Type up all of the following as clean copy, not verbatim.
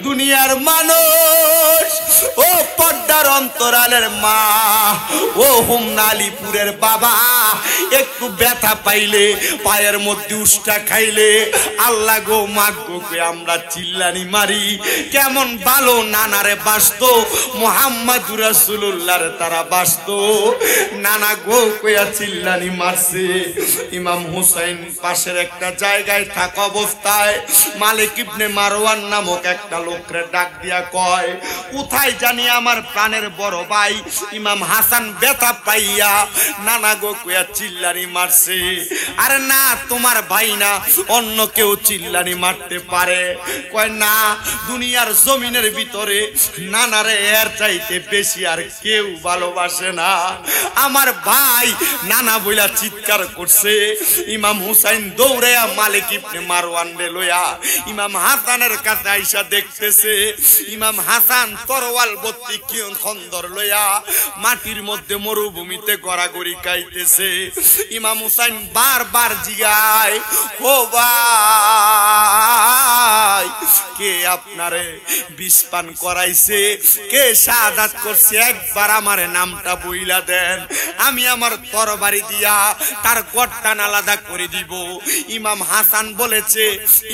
দুনিয়ার মানুষ, ও পর্দার অন্তরালের মা, ও হোমনা আলীপুরের বাবা, একটু ব্যথা পাইলে পায়ের মধ্যে উষ্টা খাইলে আল্লাহ গো মাগো কে আমরা চিল্লানি মারি। কেমন ভালো নানারে বাসতো, মুহাম্মদুর রাসূলুল্লাহর তারা বাসতো, নানা গো কইয়া চিল্লানি মারছে। ইমাম হুসাইন পাশের একটা জায়গায় থাকা অবস্থায় মালিক ইবনে মারওয়ান নামক একটা লোকরে ডাক দিয়া কয়, কোথায় জানি আমার প্রাণের বড় ভাই ইমাম হাসান ব্যথা পাইয়া নানা গো কইয়া চিল্লানি মারছে। আরে না, তোমার ভাই না, অন্য কেউ চিল্লানি মারতে পারে। কয় না, দুনিয়ার জমিনের ভিতরে নানারে এর চাইতে বেশি আর কেউ ভালোবাসে না। আমার ভাই নানা বইলা চিৎকার করছে। ইমাম হুসাইন দৌড়াইয়া মালিক ইবনে মারওয়ান রে লইয়া ইমাম হাসানের কাছে আইসা দেখতেছে ইমাম হাসান তরোয়াল ভর্তি খন্দর লইয়া মাটির মধ্যে মরুভূমিতে গড়াগড়ি খাইতেছে। ইমাম হুসাইন বারবার জিগায়, ও ভাই, কে আপনারে বিষ পান করাইছে, কে শাহাদাত করছে, একবার আমার নামটা বইলা দেন, আমি আমার তরবারি দিয়া তার গর্দান আলাদা করে দিব। ইমাম হাসান বলেছে,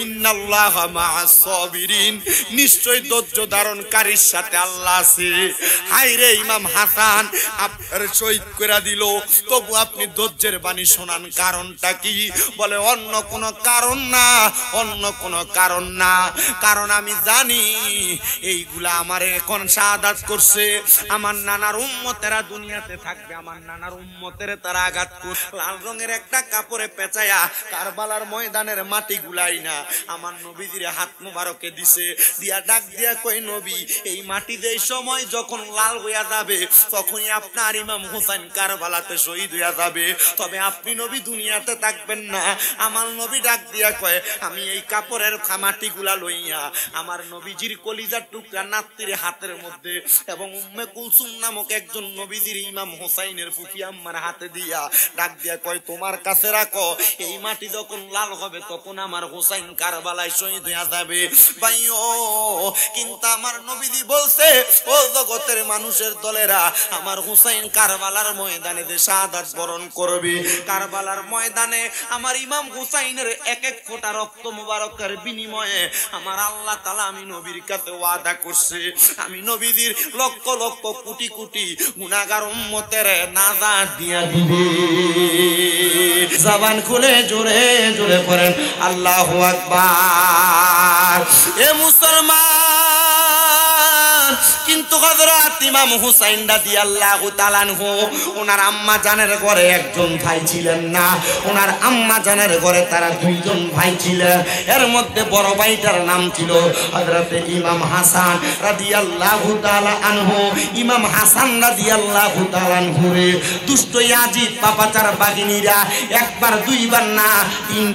ইন্নাল্লাহা মা'আস সাবিরিন, নিশ্চয় ধৈর্য ধারণকারীর সাথে আল্লাহ আছে। হায় রে ইমাম হাসান আপনার শহীদ করে দিল, তবু আপনি ধৈর্যের বাণী শোনান, কারণটা কি? বলে অন্য কোনো কারণ না, অন্য কোনো কারণ না, কারণ আমি জানি এইগুলা আমারে এখন শাহাদাত করছে, আমার নানার উম্মতেরা দুনিয়াতে থাকবে, আমার নানার উম্মতের তারা আঘাত করবে। লাল রঙের একটা কাপড়ে পেঁচায়া কারবালার ময়দানের মাটি গুলাই না আমার নবীজির হাত মুবারকে দিছে, দিয়া ডাক দিয়া কই, নবী, এই মাটি দেই সময় যখন লাল হইয়া যাবে তখনই আপনার ইমাম হুসাইন কারবালাতে শহীদ হইয়া যাবে, তবে আপনি নবী দুনিয়াতে থাকবেন না। আমার নবী ডাক দিয়া কয়, আমি এই কাপড়ের মাটি গুলা লইয়া আমার নবীজির কলিজার টুকরা নাতির হাতের মধ্যে এবং উম্মে কুলসুম নামক একজন নবীজির ইমাম হুসাইনের ফুফি আম্মার হাতে দিয়া ডাক দিয়া কয়, তোমার কাছে রাখো, এই মাটি যখন লাল হবে তখন আমার হুসাইন কারবালায় শহীদ হয়ে যাবে। ভাইও, কিন্তু আমার নবীজি বলছে, ও জগতের মানুষের দলেরা, আমার হুসাইন কারবালার ময়দানে যে শাহাদাত বরণ করবে, কারবালার ময়দানে আমার ইমাম হুসাইনের এক এক ফোঁটা রক্ত মুবারকের বিনিময়ে আমার আল্লাহ তাআলা আমি নবীর কাছে ওয়াদা করছে, আমি নবীজির লক্ষ লক্ষ কোটি কোটি গুনাহগার উম্মতের নাজাত দিয়া দিবে। জবান খুলে জোরে জোরে পড়েন আল্লাহু আকবার। এ মুসলমান, কিন্তু হযরত ইমাম হুসাইন রাদিয়াল্লাহু তাআলা আনহু ওনার আম্মা জানের ঘরে একজন ভাই ছিলেন না, ওনার আম্মা জানের ঘরে তারা দুইজন ভাই ছিলেন। এর মধ্যে বড় ভাইটার নাম ছিল হযরত ইমাম হাসান রাদিয়াল্লাহু তাআলা আনহু। ইমাম হাসান রাদিয়াল্লাহু তাআলা আনহু রে দুষ্ট ইয়াজিদ পাপাচার বাগিনীরা একবার দুইবার না,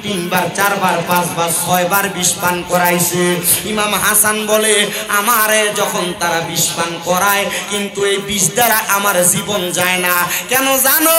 তিনবার, চারবার, পাঁচবার, ছয়বার বিষ পান করাইছে। ইমাম হাসান বলে, আমারে যখন তারা বিষ পান করায়, কিন্তু এই বিষ দ্বারা আমার জীবন যায় না। কেন জানো?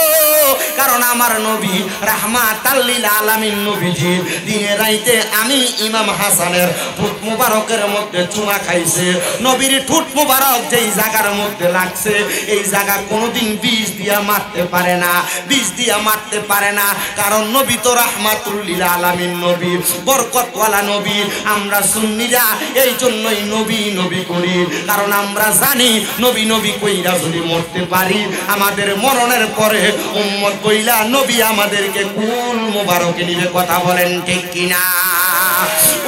কারণ আমার নবী রাহমাতাল লিল আলামিন নবীজি দিনে রাইতে আমি ইমাম হাসানের ঠোঁট মুবারকের মধ্যে চুমা খাইছে। নবীর ঠোঁট মুবারক যেই জায়গার মধ্যে লাগছে, এই জায়গা কোনোদিন বিষ দিয়া মারতে পারে না, বিষ দিয়া মারতে পারে না, কারণ নবী তো রাহমাতুল লিল আলামিন নবী, বরকতওয়ালা নবী। আমরা সুন্নিরা এই জন্যই নবী নবী করি, কারণ আমরা জানি নবী নবী কইরা যদি মরতে পারি, আমাদের মরণের পরে উম্মত কইলা নবী আমাদেরকে কুল মুবারকে নিবে। কথা বলেন ঠিক কিনা?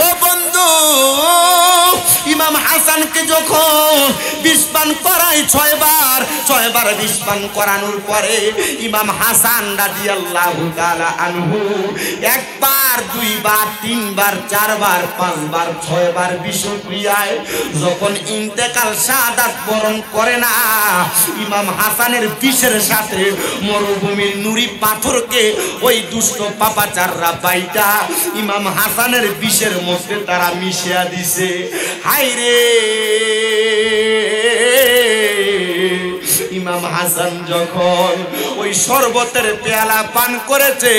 ও বন্ধু, ইমাম হাসানকে যখন বিষ পান করায় ছয়বার বিষ পান করানোর পরে ইমাম হাসান রাদিয়াল্লাহু তাআলা আনহু একবার, দুইবার, তিনবার, চারবার, পাঁচবার, ছয়বার বিষক্রিয়ায় যখন ইন্তেকাল শাহাদাত বরণ করে না, ইমাম হাসানের বিষের সাথে মরুভূমির নুরি পাথরকে ওই দুষ্ট পাপাচাররা বাইটা ইমাম হাসানের বিষের মধ্যে তারা মিশিয়ে দিছে। হায় রে, ইমাম হাসান যখন ওই শরবতের পেয়ালা পান করেছে,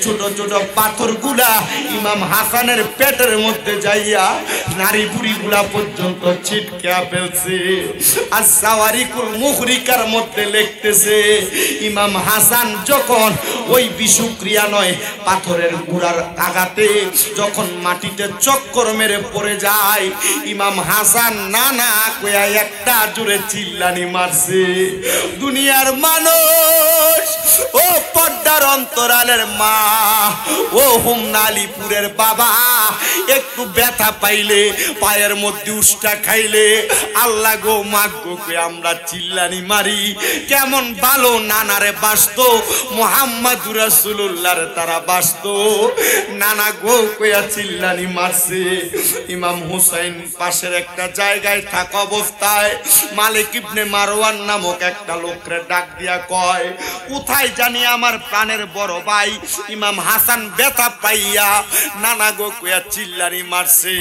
ছোট ছোট পাথরগুলা ইমাম হাসানের পেটের মধ্যে যাইয়া নারী বুড়িগুলা পর্যন্ত ছিটকে ফেলছে। আর সাওয়ারিকুল মুহরিকার মধ্যে লিখতেছে ইমাম হাসান যখন ওই বিষুক্রিয়া নয় পাথরের গুড়ার আঘাতে যখন মাটিতে চক্কর মেরে পড়ে যায়, ইমাম হাসান না না কইয়া একটা জোরে চিল্লানি মারছে। দুনিয়ার মানুষ, ও পর্দার অন্তরালের মা, ও হোমনা আলীপুরের বাবা, একটু ব্যথা পাইলে পায়ের মধ্যে উষ্টা খাইলে আল্লাহ গো মাগো কই আমরা চিল্লানি মারি। কেমন ভালো নানারে বাসত, মুহাম্মাদুর রাসূলুল্লাহর তারা বাসত, নানা গো কইয়া চিল্লানি মারছে। ইমাম হুসাইন পাশের একটা জায়গায় থাকা অবস্থায় মালিক ইবনে মারওয়ান নামক একটা লোকরে ডাক দিয়া কয়, কোথায় জানি আমার প্রাণের বড় ভাই ইমাম হাসান ব্যথা পাইয়া নানা গো কইয়া চিল্লানি মারছে।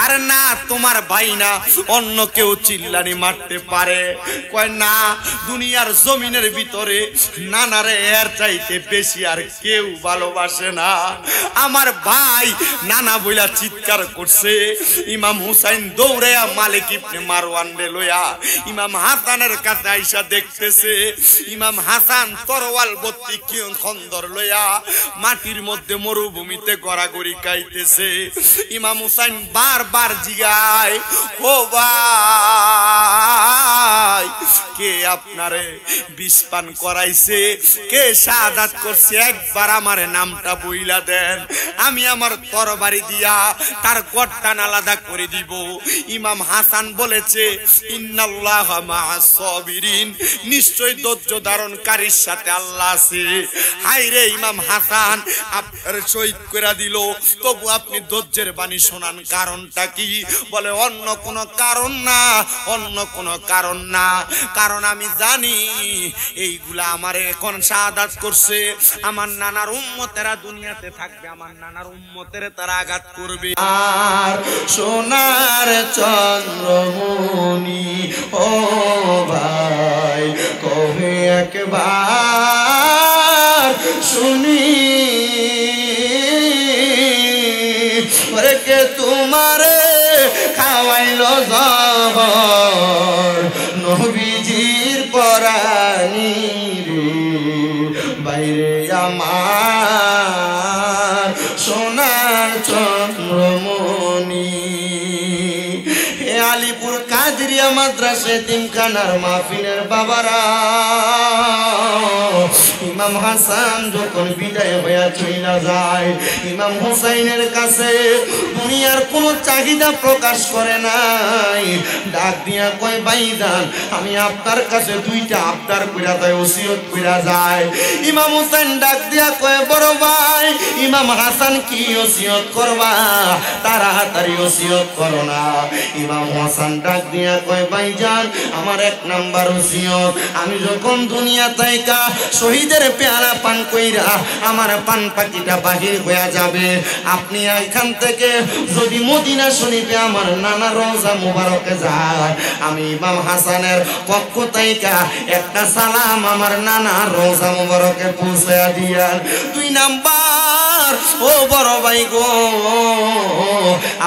আরে না, তোমার ভাই না, অন্য কেউ চিল্লানি মারতে পারে। কয় না, দুনিয়ার জমিনের ভিতরে নানারে এর চাইতে বেশি আর কেউ ভালোবাসে না। আমার ভাই নানা বইলা চিৎকার করছে। ইমাম হুসাইন দৌড়াইয়া মালিক ইবনে মারওয়ান রে লইয়া ইমাম হাসানের কাছে আইসা দেখতেছে ইমাম হাসান তরোয়াল ভর্তি খন্দর লইয়া মাটির মধ্যে মরুভূমিতে গড়াগড়ি খাইতেছে। ইমাম হুসাইন বারবার জিগায়, ও ভাই কে আপনারে বিষ পান করাইছে, কে শাহাদাত করছে, একবার আমার নামটা বইলা দেন, আমি আমার তরবারি দিয়া তার গর্দান আলাদা করে দিব। ইমাম হাসান বলেছে, ইন্নাল্লাহা মা'আস সাবিরিন, নিশ্চয় ধৈর্য ধারণকারীর সাথে আল্লাহ আছে। হায়রে ইমাম হাসান আপনার শহীদ করে দিল, তবু আপনি ধৈর্যের বাণী শোনান, কারণটা কি? বলে অন্য কোনো কারণ না, অন্য কোনো কারণ না, কারণ আমি জানি এইগুলা আমারে এখন শাহাদাত করছে, আমার নানার উম্মতেরা দুনিয়াতে থাকবে, আমার নানার উম্মতেরে তারা আঘাত করবে। আর সোনার চন্দ্রমণি ও ভাই কবে একবার শুনি, কে তোমারে খাওয়াইলো জবর নবীজির পরানি রে বাইরে আমার সোনার চন্দ্রমণি। হে আলীপুর কাদরিয়া মাদ্রাসা এতিমখানার মাহফিলের বাবারা, ইমাম হাসান যখন বিদায় হইয়া চইলা যায়, ইমাম হুসাইনের কাছে দুনিয়ার কোনো চাহিদা প্রকাশ করে নাই, ডাক দিয়া কয়, ভাইজান আমি আপনার কাছে দুইটা আবদার কইরা যায়, ওসিয়ত কইরা যায়। ইমাম হুসাইন ডাক দিয়া কয়, বড় ভাই ইমাম হাসান কি ওসিয়ত করবা, তাড়াতাড়ি ওসিয়ত করো না। ইমাম হাসান ডাক দিয়া কয়, ভাইজান আমার এক নাম্বার ওসিয়ত, আমি যখন দুনিয়া থাইকা শহীদের পেয়ারা পান কইরা আমার পান পাখিটা বাহির হয়ে যাবে, আপনি এখান থেকে যদি মদিনা শরীফে আমার নানা রওজা মুবারকে যায়, আমি ইমাম হাসানের পক্ষ থেকে একটা সালাম আমার নানা রওজা মুবারকে পৌঁছে দিয়ান। দুই নাম্বার, ও বড় ভাই গো,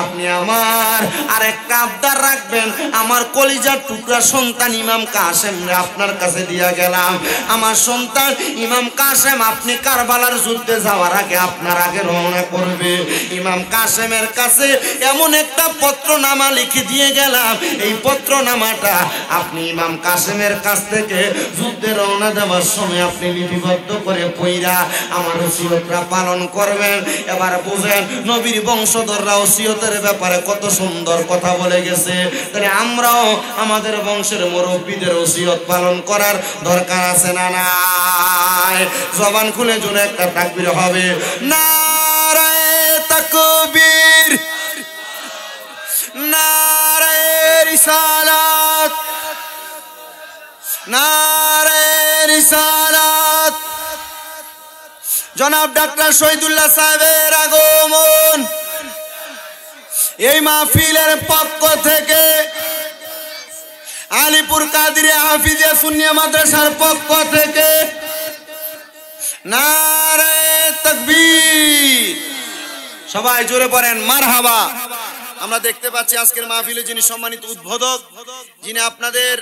আপনি আমার আরেকটা আবদার রাখবেন, আমার কলিজার টুকরা সন্তান ইমাম কাসেম আপনার কাছে দিয়া গেলাম, আমার সন্তান ইমাম কাসেম আপনি কারবালার যুদ্ধে যাওয়ার আগে আপনার আগে রওনা করবে। ইমাম কাসেমের কাছে এমন একটা পত্রনামা লিখে দিয়ে গেলাম, এই পত্রনামাটা আপনি ইমাম কাসেমের কাছ থেকে যুদ্ধে রওনা দেওয়ার সময় আপনি লিপিবদ্ধ করে পইরা আমার ওসিয়তটা পালন করবেন। এবার বুঝেন নবীর বংশধররা ওসিয়তের ব্যাপারে কত সুন্দর কথা বলে গেছে, তাহলে আমরাও আমাদের বংশের মুরব্বীদের ওসিয়ত পালন করার দরকার আছে না নাই? জবান খুলে জোরে একটা তাকবীর হবে, নারায়ে তাকবীর, নারায়ে রিসালাত, নারায়ে রিসালাত। জনাব ডাক্তার শহীদুল্লাহ সাহেবের আগমন এই মাহফিলের পক্ষ থেকে, আলীপুর কাদরিয়া হাফিজিয়া সুন্নিয়া মাদ্রাসার পক্ষ থেকে নারায়ে তাকবীর। সবাই জোরে পড়েন মারহাবা। আমরা দেখতে পাচ্ছি আজকের মাহফিলে যিনি সম্মানিত উদ্বোধক, যিনি আপনাদের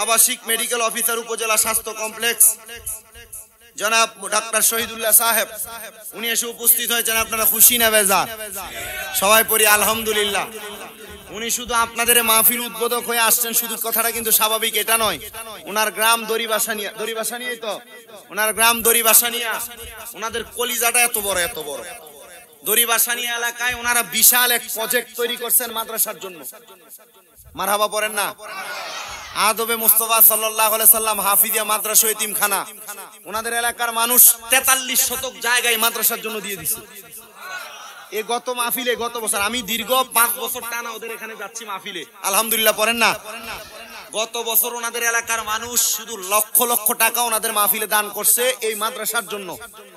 আবাসিক মেডিকেল অফিসার উপজেলা স্বাস্থ্য কমপ্লেক্স জনাব ডাক্তার শহীদুল্লাহ সাহেব, উনি এসে উপস্থিত হয়েছেন। আপনারা খুশি না বেজার? সবাই পড়ি আলহামদুলিল্লাহ। উনি শুধু আপনাদের মাহফিল উদ্বোধক হয়ে আসছেন, শুধু কথাটা কিন্তু স্বাভাবিক এটা নয়। ওনার গ্রাম দড়িবাসানিয়া তো ওনার গ্রাম দড়িবাসানিয়া, ওনাদের কলিজাটা এত বড় দড়িবাসানিয়া এলাকায় ওনারা বিশাল এক প্রজেক্ট তৈরি করছেন মাদ্রাসার জন্য। মারহাবা পড়েন না? আদবে মুস্তাফা সাল্লাল্লাহু আলাইহি সাল্লাম হাফিজিয়া মাদ্রাসা ইতিমখানা ওনাদের এলাকার মানুষ 43 শতক জায়গায় মাদ্রাসার জন্য দিয়ে দিছে। এই গত মাহফিলে, গত বছর আমি দীর্ঘ 5 বছর টানা ওদের এখানে যাচ্ছি মাহফিলে, আলহামদুলিল্লাহ পড়েন না। গত বছর ওনাদের এলাকার মানুষ শুধু লক্ষ লক্ষ টাকা ওনাদের মাহফিলে দান করছে এই মাদ্রাসার জন্য।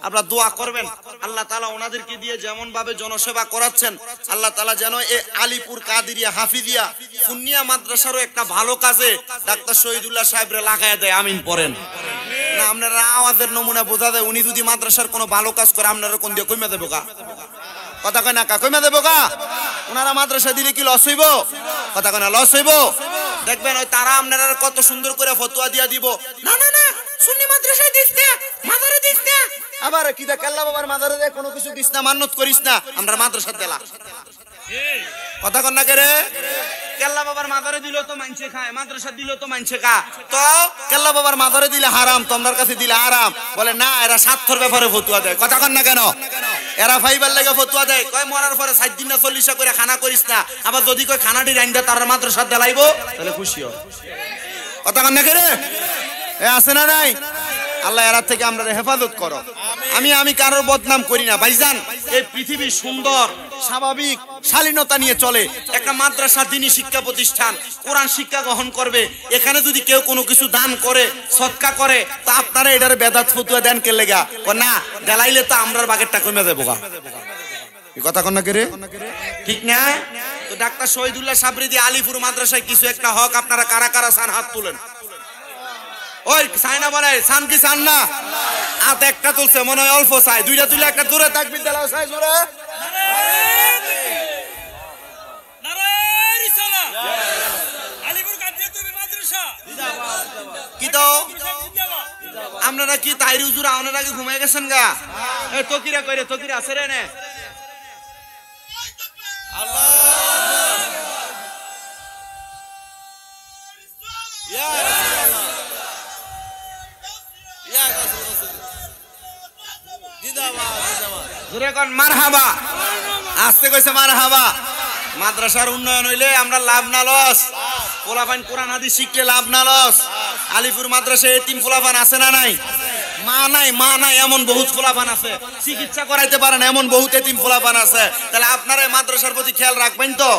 আপনারা দোয়া করবেন আল্লাহ তাআলা ওনাদেরকে দিয়ে যেমন ভাবে জনসেবা করাচ্ছেন, আল্লাহ তাআলা যেন এই আলীপুর কাদেরিয়া হাফিজিয়া সুন্নিয়া মাদ্রাসারও একটা ভালো কাজে ডাক্তার শহীদুল্লাহ সাহেবরে লাগায় দেয়। আমিন পড়েন না? আপনারা আওয়াজের নমুনা বোঝা যায় উনি যদি মাদ্রাসার কোনো ভালো কাজ করে আপনারা কোন দিয়ে কইমা দেবো কা? কথা কয় না কা? কইমা দেবো কা? ওনারা মাদ্রাসা দিলে কি লস হইব? কথা কয় না লস হইব? দেখবেন ওই তারা আপনারা কত সুন্দর করে ফতোয়া দিয়া দিব, না না না সুন্নি মাদ্রাসায় দিস না, মাদারে দিস না। আবার কি দা কাল্লা বাবার মাদারে দে কোনো কিছু দিস না, মান্নত করিস না, আমরা মাদ্রাসা দেলা। কথা কন না কে রে? কেল্লা বাবার মাদারে দিলেও তো মানছে খায়, মাদ্রাসা দিলেও তো মানছে খা। তো কেল্লা বাবার মাদারে দিলে হারাম, তোমার কাছে দিলে আরাম। বলে না এরা স্বার্থের ব্যাপারে ফতুয়া দেয়। কথা কন না কেন? এরা ফাইবার লেগে ফতুয়া দেয়, কয় মরার পরে 7 দিন না 40 করে খানা করিস না। আবার যদি কয় খানাটি রাইন্দা তার মাদ্রাসা দেলাইবো তাহলে খুশি হয়। কথা কন না কে রে? এ আছে না নাই? আল্লাহ এরা থেকে আমরা হেফাজত করো। আমি কারোর বদনাম করি না ভাইজান। এই পৃথিবী সুন্দর স্বাভাবিক শালীনতা নিয়ে চলে। একটা মাদ্রাসা দ্বীনি শিক্ষা প্রতিষ্ঠান, কোরআন শিক্ষা গ্রহণ করবে। এখানে যদি কেউ কোনো কিছু দান করে, সদকা করে, তা আপনারা এটার বেদাত ফতুয়া দেন কে লেগা? না দেলাইলে তো আমরার বাগেরটা কমে যাবো গা। এই কথা কন না কে রে? ঠিক না? তো ডাক্তার শহীদুল্লাহ সাবরিদি আলীপুর মাদ্রাসায় কিছু একটা হক আপনারা কারা কারা চান হাত তুলেন। ওই সাইনা বলে সান কি সান না? হাত একটা তুলছে মনে হয় অল্প চাই, দুইটা তুলে একটা দূরে তাকবীর দাও চাই জোরে। কি তো আপনারা কি তাইরি হুজুর আপনারা কি ঘুমাই গেছেন গা? এই তকিরা কইরে তকিরা আছে রে নে আল্লাহ ইয়া জোরে কোন মারহাবা, আস্তে কইছে মারহাবা। মাদ্রাসার উন্নয়ন হইলে আমরা লাভ না লস, পোলাপান কোরআন হাদিস শিখলে লাভ না লস। আলীপুর মাদ্রাসায় এতিম পোলাপান আছে না নাই? মা নাই এমন বহুত পোলাপান আছে, চিকিৎসা করাইতে পারেন এমন বহুত এতিম পোলাপান আছে। তাহলে আপনারা মাদ্রাসার প্রতি খেয়াল রাখবেন তো।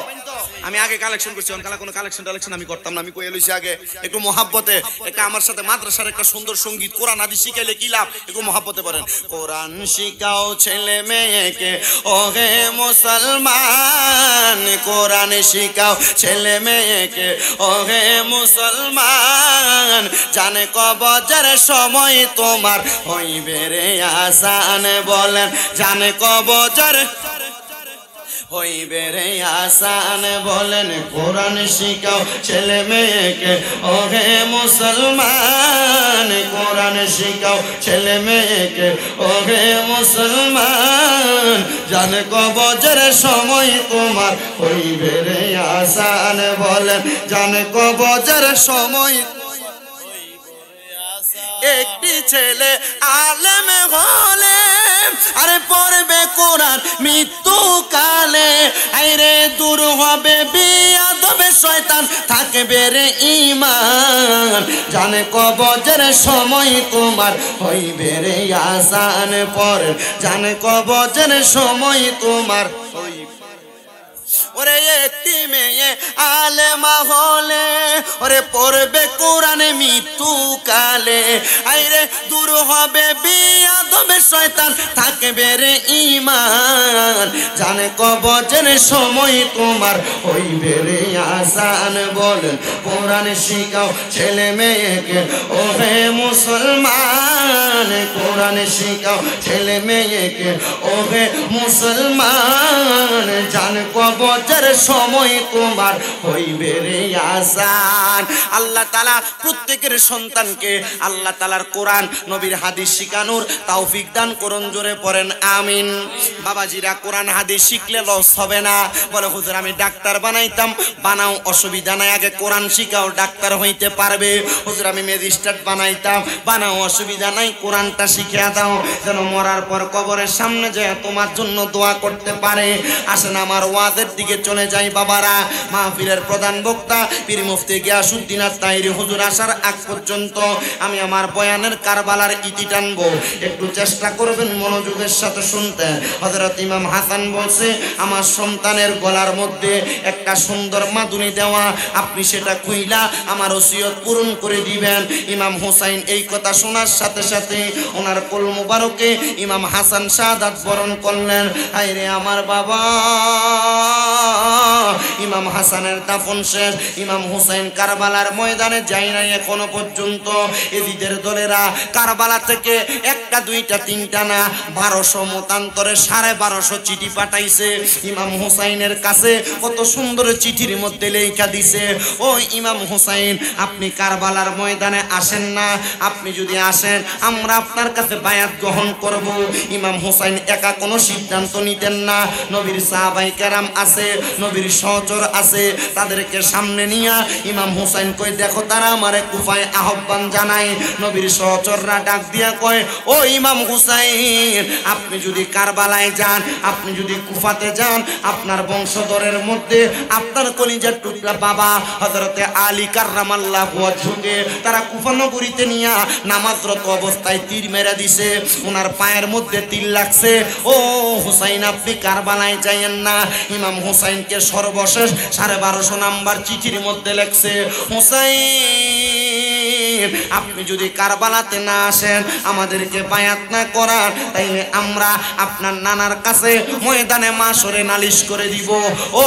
আমি আগে কালেকশন করছি, অনকালা কোনো কালেকশন আমি করতাম না। আমি কই লইছি আগে একটু মহাব্বতে, একটা আমার সাথে মাদ্রাসার একটা সুন্দর সঙ্গীত কোরআন হাদিস শিখাইলে কি লাভ, একটু মহাব্বতে পড়েন। কোরআন শিখাও ছেলে মেয়েকে ওহে মুসলমান, কোরআন শিখাও ছেলে মেয়েকে ওহে মুসলমান, জানে কবজের সময় তোমার হইবে রে আসান, বলেন জানে কবজের হইবে রে আসান, বলেন কোরআন শিখাও ছেলে মেয়েকে ওহে মুসলমান, কোরআন শিখাও ছেলে মেয়েকে ওহে মুসলমান, জানে কবজের সময় তোমার হইবে রে আসান, বলেন জানে কবজের সময়। একটি ছেলে আলেম হলে আরে পড়বে কোরআন মৃত্যুকালে, আইরে দূর হবে বিয়াদবে শয়তান, থাকবে রে ঈমান, জানে কবজের সময় তোমার হইবে রে আসান, পড়ে জানে কবজের সময় তোমার হইবে। ওরে একটি মেয়ে আলেমা হলে ওরে পড়বে কোরআনে মৃত্যু কালে আইরে দূর হবে বিয়াদবে শয়তান থাকবে রে ঈমান জানে কবরের সময় তোমার হইবে রে আসান বলেন কোরআন শিখাও ছেলে মেয়েকে ও হে মুসলমান কোরআন শিখাও ছেলে মেয়েকে ও হে মুসলমান জানে কবরের সময় তোমার হইবে রে আসান আল্লাহ তাআলা প্রত্যেকের সন্তানকে আল্লাহ তাআলার কোরআন নবীর হাদিস শিখানোর তৌফিক দান করুন জোরে পড়েন আমিন বাবাজিরা কোরআন হাদিস শিখলে লস হবে না বলে হুজুর আমি ডাক্তার বানাইতাম বানাও অসুবিধা নাই আগে কোরআন শিখাও ডাক্তার হইতে পারবে হুজুর আমি ম্যাজিস্ট্রেট বানাইতাম বানাও অসুবিধা নাই কোরআনটা শিখিয়ে দাও যেন মরার পর কবরের সামনে যায় তোমার জন্য দোয়া করতে পারে আসেন আমার ওয়াজের দিকে চলে যাই বাবারা মাহফিলের প্রধান বক্তা পীর মুফতি গিয়াসউদ্দিন আত-তাহিরি হুজুর আসার আগ পর্যন্ত আমি আমার বয়ানের কারবালার ইতি টানবো একটু চেষ্টা করবেন মনোযোগের সাথে শুনতে হযরত ইমাম হাসান বলছে আমার সন্তানের গলার মধ্যে একটা সুন্দর মাদুনি দেওয়া আপনি সেটা খুইলা আমার ওসিয়ত পূরণ করে দিবেন ইমাম হুসাইন এই কথা শোনার সাথে সাথে ওনার কোল মুবারকে ইমাম হাসান শাহাদাত বরণ করলেন আইরে আমার বাবা ইমাম হাসানের দাফন শেষ ইমাম হুসাইন কারবালার ময়দানে যায় নাই এখনো পর্যন্ত এজিদের দলেরা কারবালা থেকে একটা দুইটা তিনটা না 1200 মতান্তরে 1250 চিঠি পাঠাইছে ইমাম হুসাইনের কাছে কত সুন্দর চিঠির মধ্যে লেখা দিছে ও ইমাম হুসাইন আপনি কারবালার ময়দানে আসেন না আপনি যদি আসেন আমরা আপনার কাছে বায়াত গ্রহণ করব ইমাম হুসাইন একা কোনো সিদ্ধান্ত নিতেন না নবীর সাহাবায়ে কেরাম আছে নবীর সহচর আছে তাদেরকে সামনে নিয়ে ইমাম হুসাইন কই দেখো তারা আমারে কুফায় আহ্বান জানায় নবীর সহচররা ডাক দিয়া কয় ও ইমাম হুসাইন আপনি যদি কারবালায় যান আপনি যদি কুফাতে যান আপনার বংশধরের মধ্যে আপনার কলিজার টুকরা বাবা হযরতে আলী কাররামাল্লাহু ওয়াজহুকে তারা কুফা নগরীতে নিয়ে নামাজরত অবস্থায় তীর মেরে দিছে ওনার পায়ের মধ্যে তীর লাগছে ও হুসাইন আপনি কারবালায় যাইয়েন না ইমাম হুসাইনকে সর্বশেষ 1250 নাম্বার চিঠির মধ্যে লেখছে হুসাইন আপনি যদি কারবালাতে না আসেন আমাদেরকে বায়াত না করার তাইলে আমরা আপনার নানার কাছে ময়দানে মাশরে নালিশ করে দিব ও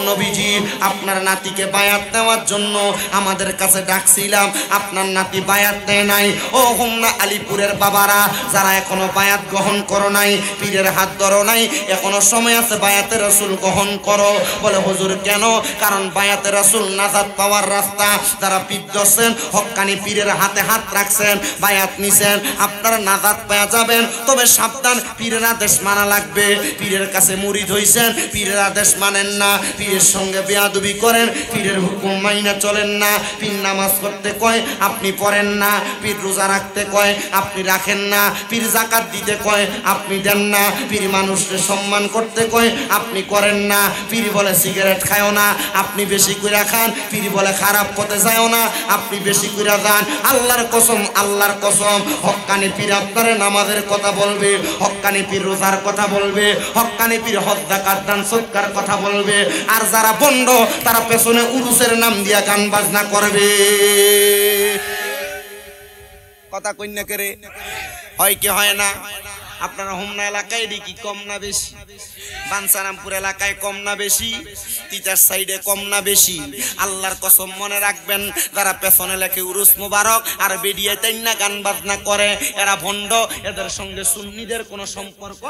নবীজি আপনার নাতিকে বায়াত নেওয়ার জন্য আমাদের কাছে ডাকছিলাম আপনার নাতি বায়াত দেয় নাই ও হোমনা আলীপুরের বাবারা যারা এখনো বায়াত গ্রহণ করো নাই পীরের হাত ধরো নাই এখনো সময় আছে বায়াতে রাসূল গ্রহণ করো বলে হুজুর কেন কারণ বায়াতে রাসূল নাজাত পাওয়ার রাস্তা যারা পীর ধরছেন হক্কানি পীরের হাতে হাত রাখছেন বায়াত নিছেন আপনারা নাজাত পেয়ে যাবেন তবে সাবধান পীরের আদেশ মানা লাগবে পীরের কাছে মুরিদ হইছেন পীরের আদেশ মানেন না পীরের সঙ্গে বেয়াদবি করেন পীরের হুকুম মাইনা চলেন না পীর নামাজ পড়তে কয় আপনি পড়েন না পীর রোজা রাখতে কয় আপনি রাখেন না পীর যাকাত দিতে কয় আপনি দেন না পীর মানুষকে সম্মান করতে কয় আপনি করেন না পীর বলে সিগারেট খায়ও না আপনি বেশি করে খান পীর বলে খারাপ পথে যায়ও না আপনি বেশি করে যান আল্লাহর কসম হক্কানি পীর আপনারে নামাজের কথা বলবে হক্কানি পীর রোজার কথা বলবে হক্কানি পীর হজ যাকাত দান সদকার কথা বলবে আর যারা বন্ড তারা পেছনে উরুসের নাম দিয়া গান বাজনা করবে কথা কইনা করে হয় কি হয় না আপনারা হোমনা এলাকায় কি কম না বেশি বানসারামপুর এলাকায় কম না বেশি তিতার সাইডে কম না বেশি আল্লাহর কসম মনে রাখবেন যারা পেছনে লেখে উরুস মুবারক আর বেডিয়ে তাইনা গান বাজনা করে এরা ভণ্ড এদের সঙ্গে সুন্নিদের কোনো সম্পর্ক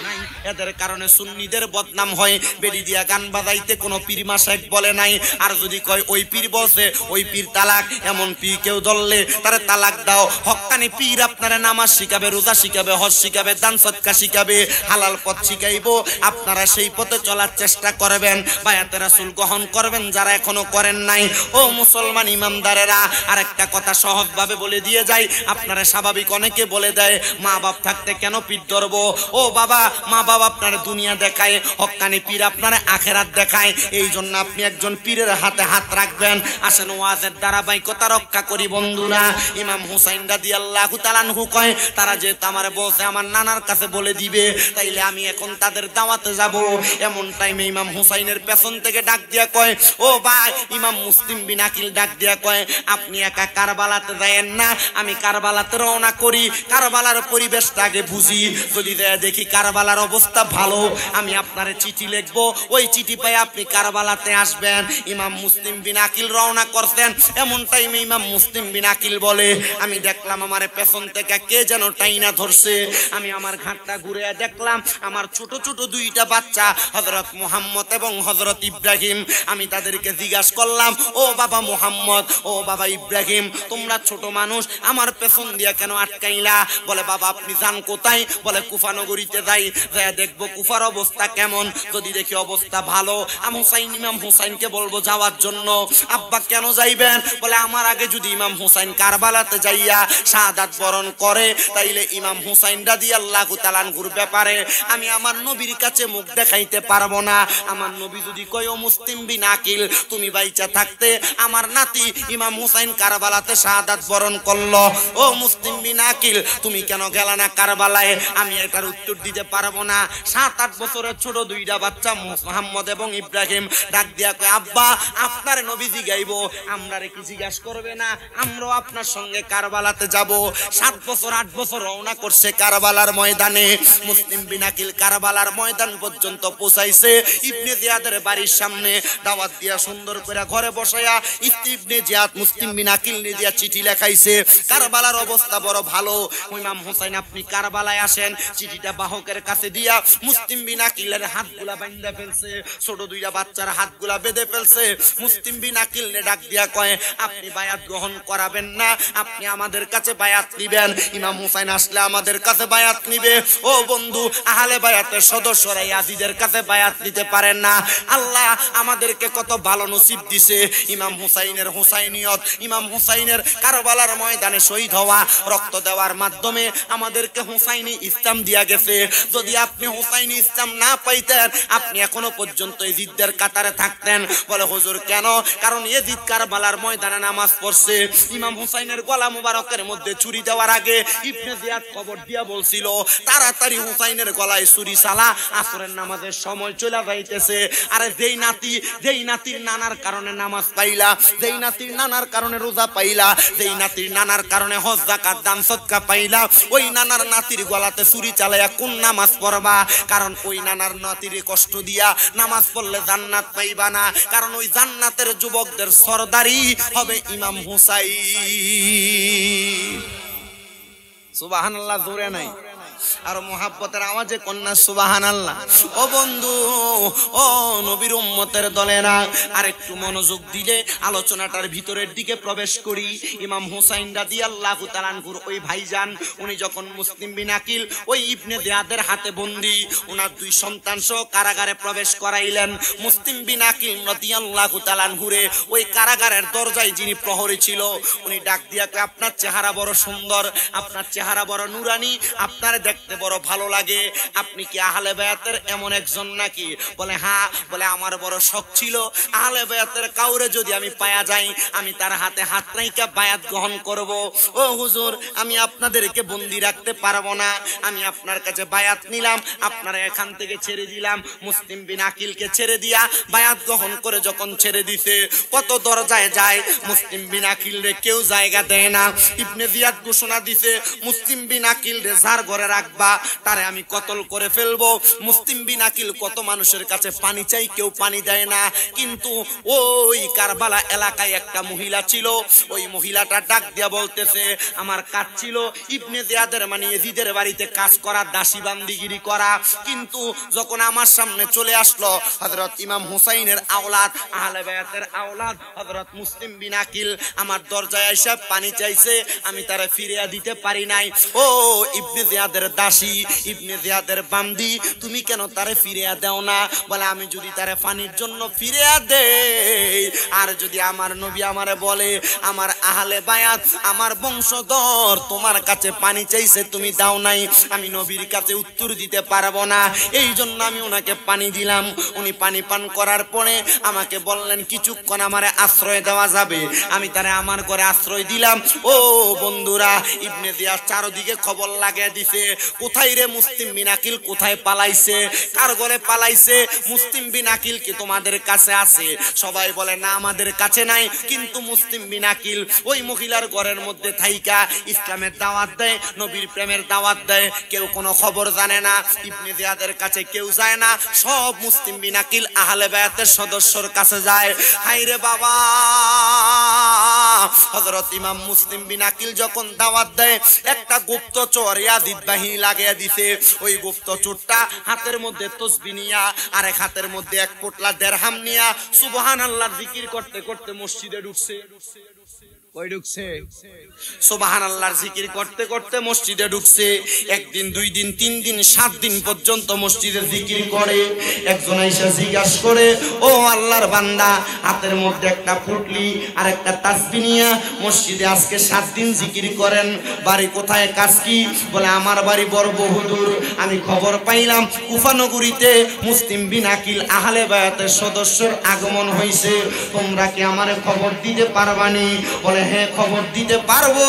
নাই এদের কারণে সুন্নিদের বদনাম হয় বেডি দিয়া গান বাজাইতে কোনো পীর মাশায়েখ বলে নাই আর যদি কয় ওই পীর বলছে ওই পীর তালাক এমন পীর কেউ ধরলে তারে তালাক দাও হক্কানি পীর আপনারা নামাজ শিখাবে রোজা শিখাবে হজ শিখাবে দান সদকা শিখাবে হালাল পথ শিখাইবো আপনারা সেই পথে চলার চেষ্টা করবেন বায়াতে রাসূল গ্রহণ করবেন যারা এখনো করেন নাই ও মুসলমান ইমানদারেরা আরেকটা কথা সহজভাবে বলে দিয়ে যাই আপনারা স্বাভাবিক অনেকে বলে দেয় মা বাপ থাকতে কেন পীর ধরবো ও বাবা মা বাপ আপনারা দুনিয়া দেখায় হক্কানি পীর আপনারা আখেরাত দেখায় এই জন্য আপনি একজন পীরের হাতে হাত রাখবেন আসেন ওয়াজের ধারাবাহিকতা রক্ষা করি বন্ধুরা ইমাম হুসাইন রাদিয়াল্লাহু তাআলা আনহু কয় তারা যে আমারে বলছে আমার নানার কাছে বলে দিবে, তাইলে আমি এখন তাদের দাওয়াতে যাব। এমন টাইমে ইমাম হুসাইনের পেছন থেকে ডাক দিয়া কয়, ও ভাই, ইমাম মুসলিম বিন আকিল ডাক দিয়া কয়, আপনি একা কারবালাতে যায়েন না, আমি কারবালাতে রওনা করি, কারবালার পরিবেশটা আগে বুঝি, যদি দেখি কারবালার অবস্থা ভালো আমি আপনারে চিঠি লিখবো, ওই চিঠি পাই আপনি কারবালাতে আসবেন। ইমাম মুসলিম বিন আকিল রওনা করছেন। এমন টাইমে ইমাম মুসলিম বিন আকিল বলে, আমি দেখলাম আমার পেছন থেকে কে যেন টাইনা ধরছে। আমি আমার ঘাটটা ঘুরে দেখলাম আমার ছোট ছোট দুইটা বাচ্চা, হযরত মুহাম্মদ এবং হযরত ইব্রাহিম। আমি তাদেরকে জিজ্ঞাসা করলাম, ও বাবা মুহাম্মদ, ও বাবা ইব্রাহিম, তোমরা ছোট মানুষ আমার পেছন দিয়া কেন আটকাইলা? বলে, বাবা আপনি যান কোথায়? বলে, কুফা নগরীতে যাই, দেখবো কুফার অবস্থা কেমন, যদি দেখি অবস্থা ভালো আমি ইমাম হুসাইনকে বলবো যাওয়ার জন্য। আব্বা কেন যাইবেন? বলে, আমার আগে যদি ইমাম হুসাইন কারবালাতে যাইয়া শাহাদাত বরণ করে, তাইলে ইমাম হুসাইন রাদিয়াল্লাহু তাআলা আনহুর ব্যাপারে আমি আমার নবীর কাছে মুখ দেখাইতে পারবো না। আমার নবী যদি কয়, ও মুসলিম বিন আকিল, তুমি বাইচা থাকতে আমার নাতি ইমাম হুসাইন কারবালাতে শাহাদাত বরণ করলো, ও মুসলিম বিন আকিল তুমি কেন গেলা না কারবালায়? আমি এটার উত্তর দিতে পারবো না। 7-8 বছরের ছোট দুইটা বাচ্চা মুহাম্মদ এবং ইব্রাহিম ডাক দিয়া কয়, আব্বা আপনার নবী জিগাইবো, আমরারে কি জিজ্ঞাসা করবে না? আমরাও আপনার সঙ্গে কারবালাতে যাব। 7 বছর 8 বছর রওনা করছে কারবালার ময়দানে। মুসলিম বিন আকিল কারবালার ময়দান পর্যন্ত পৌঁছাইছে। ইবনে জিয়াদের বাড়ির সামনে দাওয়াত দিয়া সুন্দর করে ঘরে বসায়া ইবনে জিয়াদ মুসলিম বিন আকিল নে দিয়া চিঠি লেখাইছে। কারবালার অবস্থা বড় ভালো, ইমাম হুসাইন আপনি কারবালায় আসেন। চিঠিটা বাহকের কাছে দিয়া মুসলিম বিন আকিলের হাতগুলা বাঁধা ফেলছে, ছোট দুইটা বাচ্চার হাতগুলা বেঁধে ফেলছে। মুসলিম বিন আকিল নে ডাক দিয়া কয়, আপনি বায়াত গ্রহণ করাবেন না, আপনি আমাদের কাছে বায়াত নিবেন। ইমাম হুসাইন আসলে আমাদের কাছে বায়াত নিবে। ও বন্ধু, আহলে বায়াতের সদস্যরা ইয়াজিদের কাছে বায়াত নিতে পারেন না। আল্লাহ আমাদেরকে কত ভালো নসিব দিছে। ইমাম হুসাইনের হুসাইনিয়ত, ইমাম হুসাইনের কারবালার ময়দানে শহীদ হওয়া, রক্ত দেওয়ার মাধ্যমে আমাদেরকে হুসাইনি ইসলাম দিয়া গেছে। যদি আপনি হুসাইনি ইসলাম না পাইতেন, আপনি এখনো পর্যন্ত ইজিদদের কাতারে থাকতেন। বলে, হুজুর কেন? কারণ ইজিদ কারবালার ময়দানে নামাজ পড়ছে। ইমাম হুসাইনের গলা মুবারকের মধ্যে ছুরি দেওয়ার আগে ইবনে জিয়াদ খবর দিয়া বলছিল, তাড়াতাড়ি হুসাইনের গলায় ছুরি চালা, আসরের নামাজের সময় চলে যাইতেছে। আরে যেই নাতির নানার কারণে নামাজ পাইলা, যেই নাতির নানার কারণে রোজা পাইলা, যেই নাতির নানার কারণে হজ যাকাত দান সদকা পাইলা, ওই নানার নাতির গলাতে ছুরি চালাইয়া কোন নামাজ পড়বা? কারণ ওই নানার নাতির কষ্ট দিয়া নামাজ পড়লে জান্নাত পাইবা না। কারণ ওই জান্নাতের যুবকদের সরদারি হবে ইমাম হুসাইন। সুবহানাল্লাহ জোরে নাই আর মোহাব্বতের আওয়াজে কন্যা সুবহানাল্লাহ। ও বন্ধু, ও নবীর উম্মতের দলেরা, আর একটু মনোযোগ দিলে আলোচনাটার ভিতরের দিকে প্রবেশ করি। ইমাম হুসাইন রাদিয়াল্লাহু তাআলা আনহুর ওই ভাইজান, উনি যখন মুসলিম বিন আকিল ওই ইবনে জিয়াদের হাতে বন্দী, ওনার 2 সন্তান সহ কারাগারে প্রবেশ করাইলেন। মুসলিম বিন আকিল রাদিয়াল্লাহু তাআলা আনহুরে ওই কারাগারের দরজায় যিনি প্রহরী ছিল, উনি ডাক দিয়া কয়, আপনার চেহারা বড় সুন্দর, আপনার চেহারা বড় নুরানি, আপনার দেখতে বড় ভালো লাগে, আপনি কি আহলে বায়াতের এমন একজন নাকি? বলে, হ্যাঁ। বলে, আমার বড় শখ ছিল আহলে বায়াতের কাউরে যদি আমি পায়া যাই, আমি তার হাতে হাত রাইখা বায়াত গ্রহণ করব। ও হুজুর, আমি আপনাদেরকে বন্দী রাখতে পারবো না, আমি আপনার কাছে বায়াত নিলাম, আপনারা এখান থেকে ছেড়ে দিলাম। মুসলিম বিন আকিলকে ছেড়ে দিয়া বায়াত গ্রহণ করে যখন ছেড়ে দিছে, কত দরজায় যায়, মুসলিম বিন আকিল রে কেউ জায়গা দেয় না। ইবনে জিয়াদ ঘোষণা দিছে, মুসলিম বিন আকিল রে যার ঘরে রাখবা তারে আমি কতল করে ফেলবো। মুসলিম বিন আকিল কত মানুষের কাছে পানি চাই, কেউ পানি দেয় না। কিন্তু ওই কারবালা এলাকায় একটা মহিলা ছিল, ওই মহিলাটা ডাক দিয়া বলতেছে, আমার কাজ ছিল ইবনে জিয়াদের মানে ইয়াজিদের বাড়িতে কাজ করা, দাসী বান্দিগিরি করা। কিন্তু যখন আমার সামনে চলে আসলো হযরত ইমাম হুসাইনের আওলাদ, আহলে বায়াতের আওলাদ হযরত মুসলিম বিন আকিল, আমার দরজায় এসে পানি চাইছে, আমি তারে ফিরিয়ে দিতে পারি নাই। ও ইবনে জিয়াদের দাসী, ইবনে জিয়াদের বান্দি, তুমি কেন তারে ফিরিয়ে দাও না? বলে, আমি যদি তারে পানির জন্য ফিরিয়ে দেই, আর যদি আমার নবী আমারে বলে, আমার আহলে বায়াত, আমার বংশধর তোমার কাছে পানি চাইছে, তুমি দাও নাই, আমি নবীর কাছে উত্তর দিতে পারবো না। এই জন্য আমি ওনাকে পানি দিলাম। উনি পানি পান করার পরে আমাকে বললেন, কিছুক্ষণ আমারে আশ্রয় দেওয়া যাবে? আমি তারে আমার ঘরে আশ্রয় দিলাম। ও বন্ধুরা, ইবনে জিয়াদ চারদিকে খবর লাগিয়ে দিছে, কোথায় রে মুসলিম বিন আকিল, কোথায় পালাইছে, কার ঘরে পালাইছে? মুসলিম বিন আকিল কি তোমাদের কাছে আছে? সবাই বলে না, আমাদের কাছে নাই। কিন্তু মুসলিম বিন আকিল ওই মহিলার ঘরের মধ্যে থাইকা ইসলামের দাওয়াত দেয়, নবীর প্রেমের দাওয়াত দেয়। কেউ কোনো খবর জানে না, ইবনে জিয়াদের কাছে কেউ যায় না। সব মুসলিম বিন আকিল আহলে বায়াতের সদস্যর কাছে যায়। হায়রে বাবা, হযরত ইমাম মুসলিম বিন আকিল যখন দাওয়াত দেয়, একটা গুপ্তচর ইয়াজিদ বাহিনী লাগিয়ে দিছে। ওই গুপ্তচরটা হাতের মধ্যে তসবিহ নিয়া, আরেক হাতের মধ্যে এক পোটলা দিরহাম নিয়া সুবহানাল্লাহর জিকির করতে করতে মসজিদে ঢুকছে। কই ঢুকছে? সুবহানাল্লাহর জিকির করতে করতে মসজিদে ঢুকছে। একদিন, দুই দিন, তিন দিন, 7 দিন পর্যন্ত মসজিদে জিকির করে। একজন আইসা জিজ্ঞাসা করে, ও আল্লাহর বান্দা, হাতের মধ্যে একটা পুটলি আর একটা তাসবিহ নিয়া মসজিদে আজকে 7 দিন জিকির করেন, বাড়ি কোথায়, কাজ কি? বলে আমার বাড়ি বড় বহুদূর। আমি খবর পাইলাম কুফা নগরীতে মুসলিম বিন আকিল আহলে বায়াতের সদস্যের আগমন হইছে, তোমরা কি আমারে খবর দিতে পারবানি? বলে হ্যাঁ, খবর দিতে পারবো,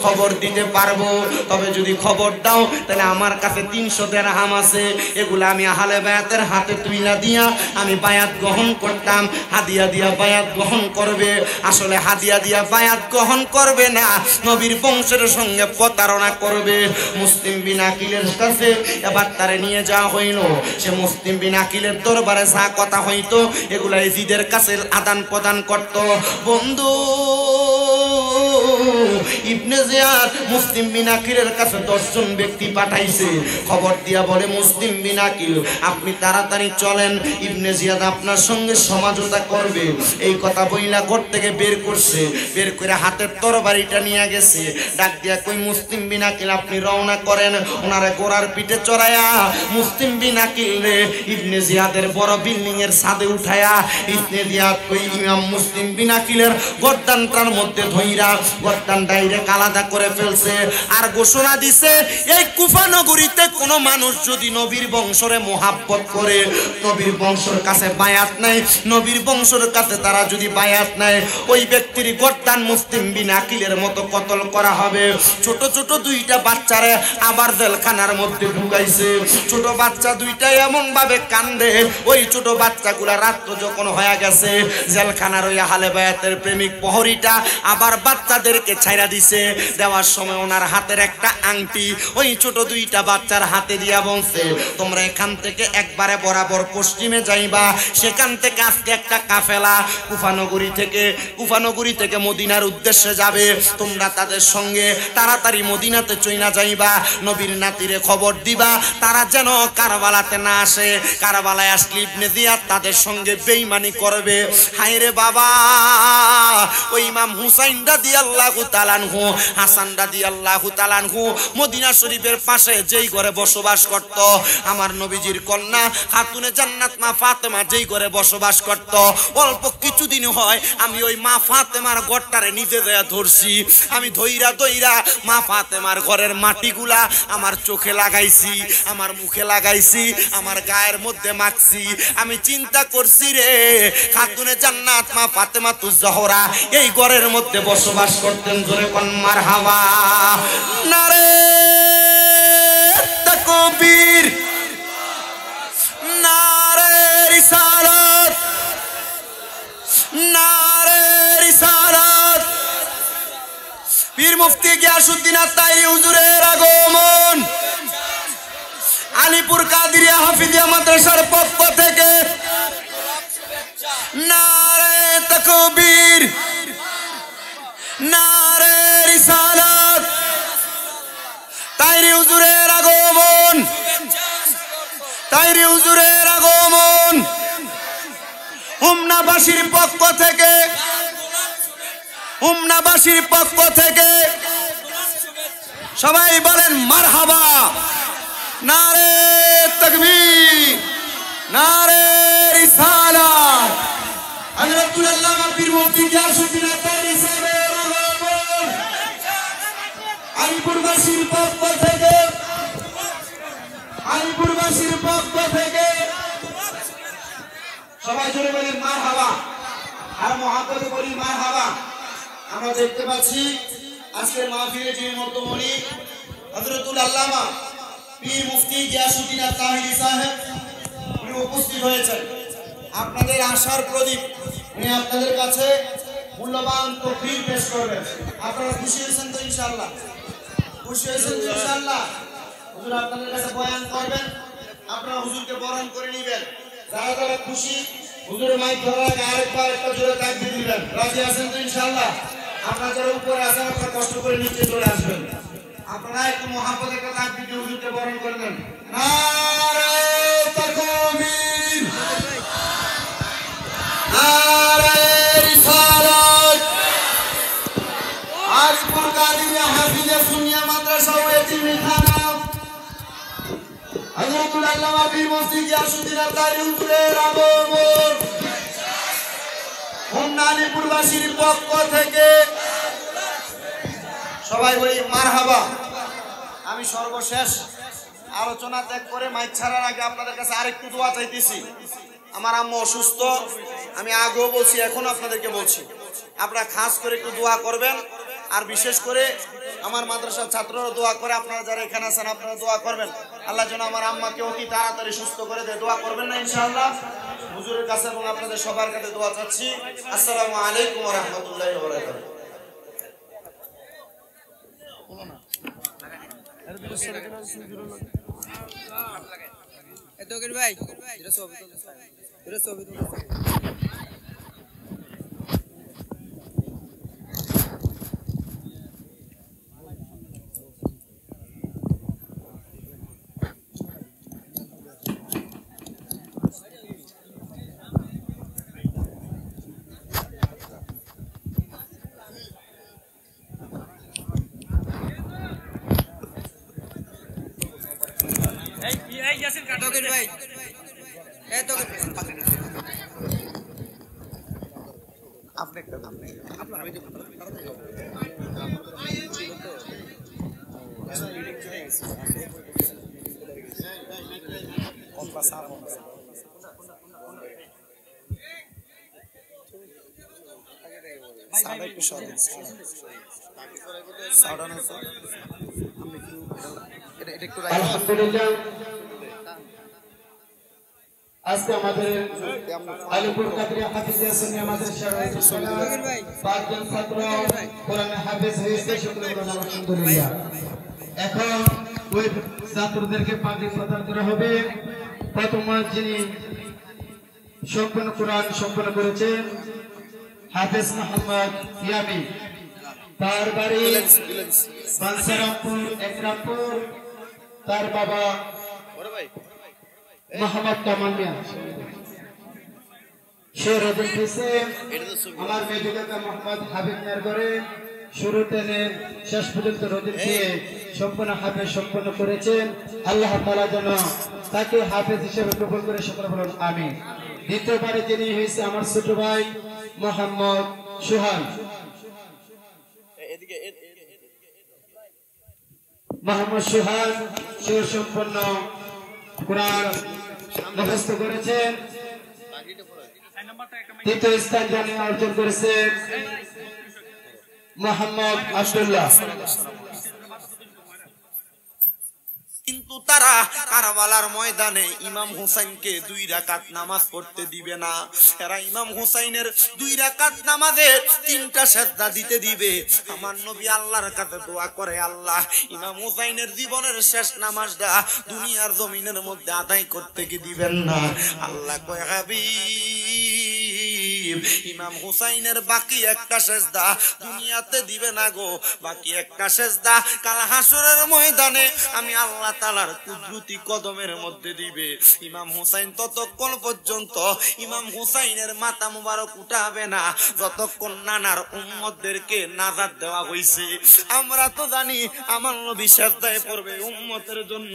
খবর দিতে পারবো। তবে যদি খবর দাও তাহলে আমার কাছে 300 দিরহাম আছে, এগুলো আমি আহলে বায়াতের হাতে তুইলা দিয়া আমি বায়াত গ্রহণ করতাম। হাদিয়া দিয়া বায়াত গ্রহণ করবে। আসলে হাদিয়া দিয়া বায়াত গ্রহণ করবে না, নবীর বংশের সঙ্গে প্রতারণা করবে। মুসলিম বিন আকিলের কাছে এবার তারে নিয়ে যাওয়া হইল। সে মুসলিম বিন আকিলের দরবারে যা কথা হইতো এগুলা ইজিদের কাছে আদান প্রদান করত। বন্ধু, ইবনে জিয়াদ মুসলিম বিন আকিলের কাছে 10 জন ব্যক্তি পাঠাইছে। খবর দিয়া বলে, মুসলিম বিন আকিল, আপনি তাড়াতাড়ি চলেন, ইবনে জিয়াদ আপনার সঙ্গে সমঝোতা করবে। এই কথা বইলা ঘর থেকে বের করছে। বের করে হাতের তরবারিটা নিয়ে গেছে। ডাক দিয়া কই, মুসলিম বিন আকিল, আপনি রওনা করেন। ওনারে ঘোড়ার পিঠে চড়াইয়া মুসলিম বিন আকিল রে ইবনে জিয়াদের বড় বিল্ডিং এর ছাদে উঠায়া ইবনে জিয়াদ কই ইমাম মুসলিম বিন আকিলের গর্দানটার মধ্যে ধইরা গর্দান ডাইরেক্ট আলাদা করে ফেলছে। আর ঘোষণা দিছে, এই কুফা নগরীতে কোনো মানুষ যদি নবীর বংশরে মোহাব্বত করে, নবীর বংশের কাছে বায়াত নাই, নবীর বংশের কাছে তারা যদি বায়াত নাই, ওই ব্যক্তির গর্দান মুসলিম বিন আকিলের মতো কতল করা হবে। ছোট ছোট 2টা বাচ্চারে আবার জেলখানার মধ্যে ঢুকাইছে। ছোট বাচ্চা 2টা এমন ভাবে কান্দে, ওই ছোট বাচ্চাগুলা রাত্র যখন হয়ে গেছে, জেলখানার ওই আহলে বায়াতের প্রেমিক প্রহরীটা আবার বাচ্চাদেরকে ছাইরা দিছে। দেওয়ার সময় ওনার হাতের একটা আংটি ওই ছোট 2টা বাচ্চার হাতে দিয়া বলছে, তোমরা এখান থেকে একবারে বরাবর পশ্চিমে যাইবা। সেখান থেকে আজকে একটা কাফেলা কুফানগরী থেকে মদিনার উদ্দেশ্যে যাবে। তোমরা তাদের সঙ্গে তাড়াতাড়ি মদিনাতে চইনা যাইবা। নবীর নাতিরে খবর দিবা তারা যেন কারবালাতে না আসে। কারবালায় আসলে ইবনে জিয়াদ তাদের সঙ্গে বেঈমানি করবে। হায়রে বাবা, ওই ইমাম হুসাইন রাদিয়াল্লাহু তাআলা আনহু, হাসান রাদিয়াল্লাহু তাআলা আনহু মদিনা শরীফের পাশে যেই ঘরে বসবাস করত, আমার নবীজির কন্যা খাতুনে জান্নাত মা ফাতেমা যেই ঘরে বসবাস করত, অল্প কিছুদিন হয় আমি ওই মা ফাতেমার ঘরটারে নিজে দেয়া ধরছি। আমি ধইরা মা ফাতেমার ঘরের মাটিগুলা আমার চোখে লাগাইছি, আমার মুখে লাগাইছি, আমার গায়ের মধ্যে মাখছি। আমি চিন্তা করছি রে, খাতুনে জান্নাত মা ফাতেমা তু জহরা এই ঘরের মধ্যে বসবাস করতেন। জোরে কোন মারহাবা, নারে তাকবীর, নারে রিসালাত, নারে রিসালাত। পীর মুফতি গিয়াসউদ্দিন আত্তাই হুজুরের আগমন আলিপুর কাদিরিয়া হাফিজিয়া মাদ্রাসার পক্ষ থেকে নারে তাকবীর, নারে রিসালাত। তাইরি হুজুরের আগমন, তাইরি হুজুরের আগমন। হুমনাবাসীর পক্ষ থেকে, হুমনাবাসীর পক্ষ থেকে সবাই বলেন মারহাবা। নারে তাকবীর, নারে রিসালাত। হযরতুল আল্লামা পীর মুফতি গিয়াসউদ্দিন আত্তাই সাহেবের আগমন আলিপুরবাসীর পক্ষ থেকে, আলিপুরবাসীর পক্ষ থেকে সবাই জোরে বলেন মারহাবা। আর মহাব্বতে বলি মারহাবা। আমরা দেখতে পাচ্ছি আজকের মাহফিলে যিনি মধ্যমণি হযরতুল আল্লামা পীর মুফতি গিয়াসউদ্দিন আত-তাহিরি সাহেব উনি উপস্থিত হয়েছেন। আপনাদের আশার প্রদীপ উনি আপনাদের কাছে মূল্যবান তকরীর পেশ করবেন। আপনারা খুশি হয়েছেন তো ইনশাআল্লাহ? খুশি হয়েছেন তো ইনশাআল্লাহ? হুজুর আপনাদের কাছে বয়ান করবেন, আপনারা হুজুরকে বরণ করে নেবেন। যারা যারা খুশি হুজুরের মাইক ধরার আগে আরেকবার একটা জোরে তাকবীর দিবেন। রাজি আছেন তো ইনশাআল্লাহ? আপনারা যারা উপরে আছেন আপনারা কষ্ট করে নিচে চলে আসবেন। আপনারা একটু মহব্বত একটা তাকবীর দিয়ে হুজুরকে বরণ করে নেন। নারে তাকবীর, নারে রিসালাত। আরিফুল কাদিরিয়া হাফিজে সুন্নিয়া মাদ্রাসা ও এতিমখানা হযরতুল আল্লামা পীর মুফতি গিয়াসউদ্দিন আত-তাহিরি হুজুরের আগমন হোমনালীপুরবাসীর পক্ষ থেকে সবাই বলি মারহাবা। আমি সর্বশেষ আলোচনা ত্যাগ করে মাইক ছাড়ার আগে আপনাদের কাছে আরেকটু দোয়া চাইতেছি। আমার আম্মু অসুস্থ, আমি আগেও বলছি এখনো আপনাদেরকে বলছি, আপনারা খাস করে একটু দোয়া করবেন। আর বিশেষ করে আমার মাদ্রাসার ছাত্ররা দোয়া করে, আপনারা যারা এখানে আছেন আপনারা দোয়া করবেন আল্লাহ যেন আমার আম্মাকে অতি তাড়াতাড়ি সুস্থ করে দেয়। দোয়া করবেন না ইনশাআল্লাহ? হুজুরের কাছে এবং আপনাদের সবার কাছে দোয়া চাচ্ছি। আসসালামু আলাইকুম ওয়া রাহমাতুল্লাহি ওয়া বারাকাতুহু। আলহামদুলিল্লাহ, আজকে আমাদের আলিপুর কাদরিয়া হাফিজিয়া সুন্নিয়া মাদ্রাসার পাঁচজন ছাত্র কোরআনে হাফেজ হয়েছে, আলহামদুলিল্লাহ। এখন ওই ছাত্রদেরকে পাগড়ি প্রদান করা হবে। প্রথম যিনি সম্পূর্ণ কোরআন সম্পন্ন করেছেন হাফেজ মোহাম্মদ ইয়ামি, তার বাড়ি বানসারামপুর একরামপুর, তার বাবা মোহাম্মদ কামাল মিয়া। সে রোজা খেয়েছে আমার মেজুকাকা মোহাম্মদ হাবিব মিয়ার ঘরে শুরুতে শেষ পর্যন্ত রোজা খেয়ে সম্পূর্ণ হাফেজ সম্পন্ন করেছেন। আল্লাহ তাআলা যেন তাকে হাফেজ হিসেবে কবুল করে সকলে বলুন আমিন। দ্বিতীয়বারে যিনি হয়েছে আমার ছোট ভাই মোহাম্মদ সুহান, মোহাম্মদ সুহান সুসম্পন্ন কোরআন মুখস্থ করেছেন। তৃতীয় স্থান যিনি অর্জন করেছেন মোহাম্মদ আব্দুল্লাহ। কিন্তু তারা কারবালার ময়দানে ইমাম হুসাইনকে 2 রাকাত নামাজ পড়তে দিবে না। এরা ইমাম হুসাইনের 2 রাকাত নামাজে 3টা সিজদা দিতে দিবে। আমার নবী আল্লাহর কাছে দোয়া করে, আল্লাহ ইমাম হুসাইনের জীবনের শেষ নামাজটা দুনিয়ার জমিনের মধ্যে আদায় করতে কি দিবেন না? আল্লাহ কয় হাবিব, ইমাম হুসাইনের বাকি একটা সিজদা দুনিয়াতে দিবে না গো, বাকি একটা সিজদা কাল হাসরের ময়দানে আমি আল্লাহ তাআলার কুদরতি কদমের মধ্যে দিবে। ইমাম হুসাইন ততক্ষণ পর্যন্ত ইমাম হুসাইনের মাথা মুবারক উঠাবে না যতক্ষণ নানার উম্মতদেরকে নাজাত দেওয়া হইছে। আমরা তো জানি আমার নবী সিজদায় পড়বে উম্মতের জন্য,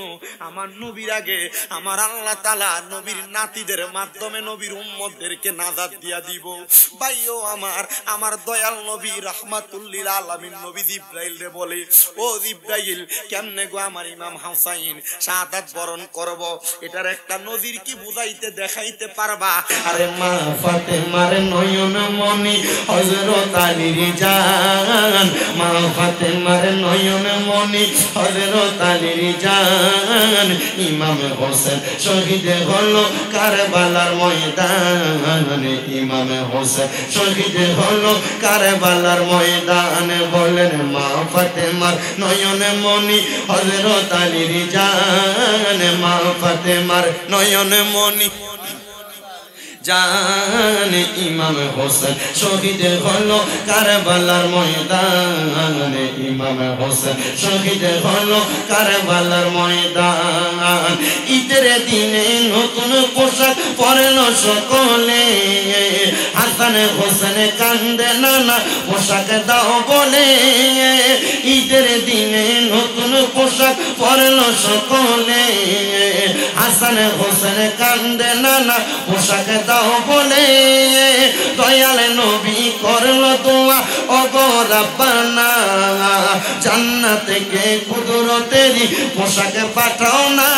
আমার নবীর আগে আমার আল্লাহ তাআলা নবীর নাতিদের মাধ্যমে নবীর উম্মতদেরকে নাজাত দিয়া দিব। থাকবো। ভাইও আমার দয়াল নবী রাহমাতুল লিল আলামিন নবী জিবরাইল রে বলে, ও জিবরাইল, কেমনে গো আমার ইমাম হুসাইন শাহাদাত বরণ করব, এটার একটা নজির কি বুঝাইতে দেখাইতে পারবা? আরে মা ফাতেমার নয়ন মনি হযরত আলীর জান, মা ফাতেমার নয়ন মনি হযরত আলীর জান, ইমাম হোসেন শহীদ হলো কারবালার ময়দানে, ইমাম হোসেন শহীদ হলো কারবালার ময়দানে। বলেন মা ফাতেমার নয়ন মনি হযরত আলীর জান, মা ফাতেমার নয়ন মনি জান, ইমাম হোসেন শহীদ হলো কারবালার ময়দানে, ইমাম হোসেন শহীদ হলো কারবালার ময়দান। ঈদের দিনে নতুন পোশাক পরল সকলে, হাসান হোসেন কান্দে নানা পোশাক দাও বলে, ঈদের দিনে নতুন পোশাক পরল সকলে, হাসান হোসেন কান্দে নানা পোশাক দাও বলে, দয়াল নবী করলো দোয়া, ওগো রাব্বানা জান্নাত থেকে কুদরতেরই পোশাক পাঠাও না,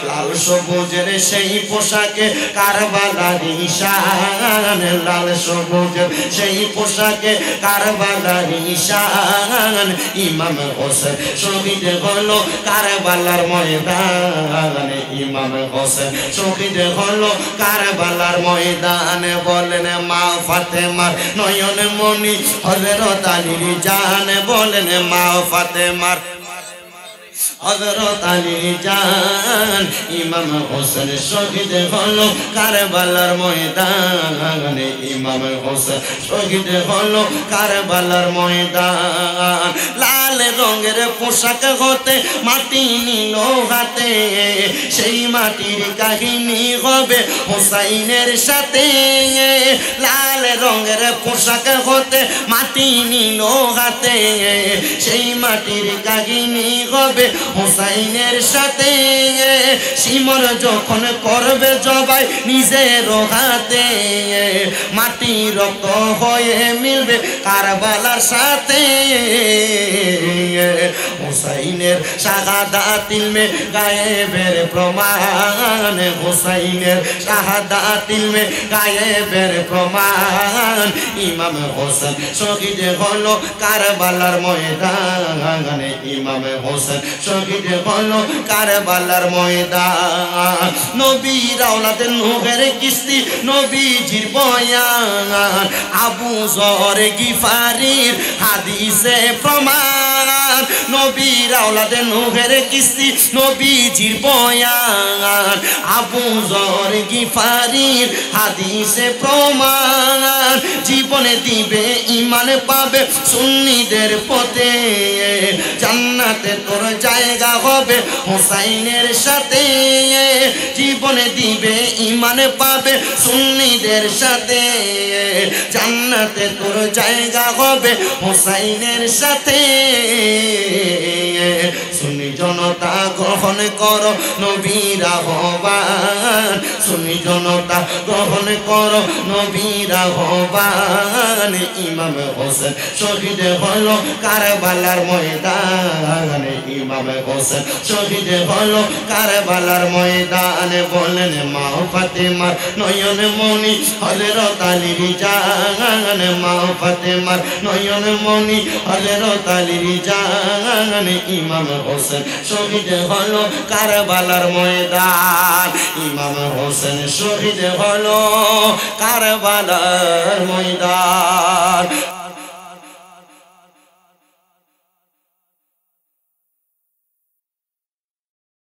লাল সবুজের সেই পোশাকে কারবালার নিশান, লাল সবুজের সেই পোশাকে কারবালার নিশান, ইমাম হোসেন শহীদ হলো কারবালার ময়দানে, ইমাম হোসেন শহীদ হলো কারবালার ময়দানে। বলেন মা ফাতেমার নয়ন মনি হযরত আলীর জান, বলেন মা ফাতেমার হযরত আলীর জান, ইমাম হোসেন শহীদ হলো কারবালার ময়দানে, ইমাম হোসেন শহীদ হলো কারবালার ময়দান। লাল রঙের পোশাক হতে মাটি নিল হাতে, সেই মাটির কাহিনী হবে হুসাইনের সাথে, লাল রঙের পোশাক হতে মাটি নিল হাতে, সেই মাটির কাহিনী হবে হুসাইনের সাথে, সিমর যখন করবে জবাই নিজের হাতে, মাটি রক্ত হয়ে মিলবে কারবালার সাথে, হুসাইনের শাহাদাত ইলমে গায়েবের প্রমাণ, হুসাইনের শাহাদাত ইলমে গায়েবের প্রমাণ, ইমাম হোসেন শহীদ হলো কারবালার ময়দানে, ইমাম হোসেন শহীদ হলো কারবালার ময়দান। নবীর আওলাদে নূহের কিস্তি নবীজির বয়ান, আবু যর গিফারির হাদিসে প্রমাণ, নবীর আওলাদে নূহের কিস্তি নবীজির বয়ান, আবু যর গিফারির হাদিসে প্রমাণ, জীবনে দিবে ঈমান পাবে সুন্নিদের পথে, জান্নাতে তোর জায়গা হবে হুসাইনের সাথে, জীবনে দিবে ঈমান পাবে সুন্নিদের সাথে, জান্নাতে তোর জায়গা হবে হুসাইনের সাথে। সুন্নি জনতা গ্রহণ করো নবীর আহ্বান, সুন্নি জনতা গ্রহণ করো নবীর আহ্বান, ইমাম হোসেন শহীদ হলো কারবালার ময়দানে, ইমাম হোসেন শহীদ হলো কারবালার ময়দানে। বলেন মা ফাতেমার নয়ন মনি হযরত আলীর জান, মা ফাতেমার নয়ন মনি হযরত আলীর জান, ইমাম হোসেন শহীদ হলো কারবালার ময়দান, ইমাম হোসেন শহীদ হলো কারবালার ময়দান।